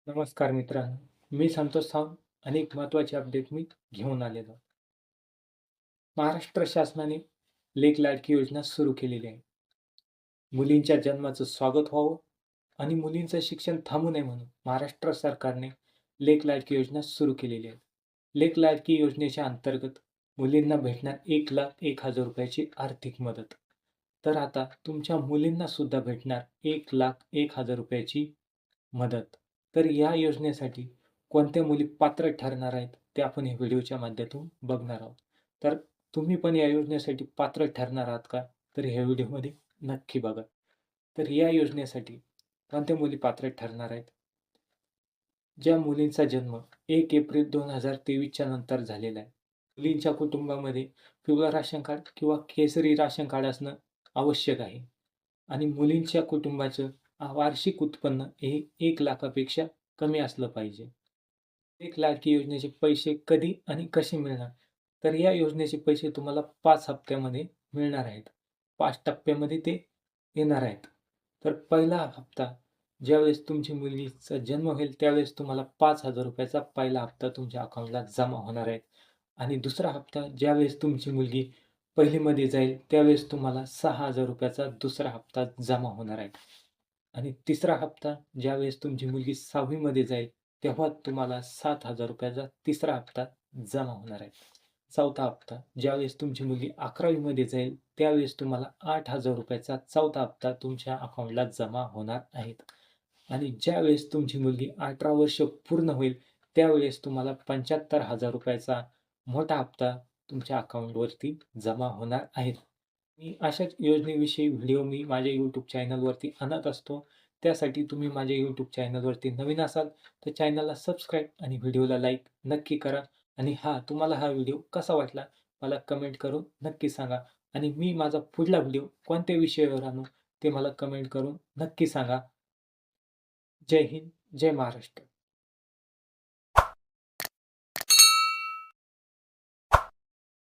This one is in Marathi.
नमस्कार मित्रांनो, मी संतोष सावंत आणि एक महत्त्वाची अपडेट मी घेऊन आलेलो आहे. महाराष्ट्र शासनाने लेक लाडकी योजना सुरू केलेली आहे. मुलींच्या जन्माचं स्वागत व्हावं आणि मुलींचं शिक्षण थांबू नये म्हणून महाराष्ट्र सरकारने लेक लाडकी योजना सुरू केलेली आहे. लेक लाडकी योजनेच्या अंतर्गत मुलींना भेटणार 1,01,000 रुपयाची आर्थिक मदत. तर आता तुमच्या मुलींना सुद्धा भेटणार 1,01,000 रुपयाची मदत. तर या योजनेसाठी कोणत्या मुली पात्र ठरणार आहेत, ते आपण या व्हिडिओच्या माध्यमातून बघणार आहोत. तर तुम्ही पण या योजनेसाठी पात्र ठरणार आहात का? तर ह्या व्हिडिओमध्ये नक्की बघा. तर या योजनेसाठी कोणत्या मुली पात्र ठरणार आहेत? ज्या मुलींचा जन्म 1 एप्रिल 2023च्या नंतर झालेला आहे. मुलींच्या कुटुंबामध्ये पिवळं राशन कार्ड किंवा केसरी राशन कार्ड असणं आवश्यक आहे. आणि मुलींच्या कुटुंबाचं वार्षिक उत्पन्न हे 1,00,000पेक्षा कमी असलं पाहिजे. एक लाडकी योजनेचे पैसे कधी आणि कसे मिळणार? तर या योजनेचे पैसे तुम्हाला 5 हप्त्यामध्ये मिळणार आहेत. 5 टप्प्यामध्ये ते येणार आहेत. तर पहिला हप्ता ज्यावेळेस तुमची मुलीचा जन्म होईल त्यावेळेस तुम्हाला ₹5,000 पहिला हप्ता तुमच्या अकाउंटला जमा होणार आहे. आणि दुसरा हप्ता ज्यावेळेस तुमची मुलगी पहिलीमध्ये जाईल त्यावेळेस तुम्हाला ₹6,000 दुसरा हप्ता जमा होणार आहे. आणि तिसरा हप्ता ज्यावेळेस तुमची मुलगी 6वी जाईल तेव्हा तुम्हाला ₹7,000 तिसरा हप्ता जमा होणार आहे. चौथा हप्ता ज्यावेळेस तुमची मुलगी 11वी जाईल त्यावेळेस तुम्हाला ₹8,000 चौथा हप्ता तुमच्या अकाउंटला जमा होणार आहेत. आणि ज्यावेळेस तुमची मुलगी 18 वर्ष पूर्ण होईल त्यावेळेस तुम्हाला ₹75,000 मोठा हप्ता तुमच्या अकाउंटवरती जमा होणार आहेत. मी अशाच योजनेविषयी व्हिडिओ मी माझ्या YouTube चॅनलवरती आणत असतो. त्यासाठी तुम्ही माझ्या YouTube चॅनलवरती नवीन असाल तर चॅनलला सबस्क्राईब आणि व्हिडिओला लाईक नक्की करा. आणि तुम्हाला हा व्हिडिओ कसा वाटला मला कमेंट करून नक्की सांगा. आणि मी माझा पुढला व्हिडिओ कोणत्या विषयावर आणू ते मला कमेंट करून नक्की सांगा. जय हिंद, जय महाराष्ट्र.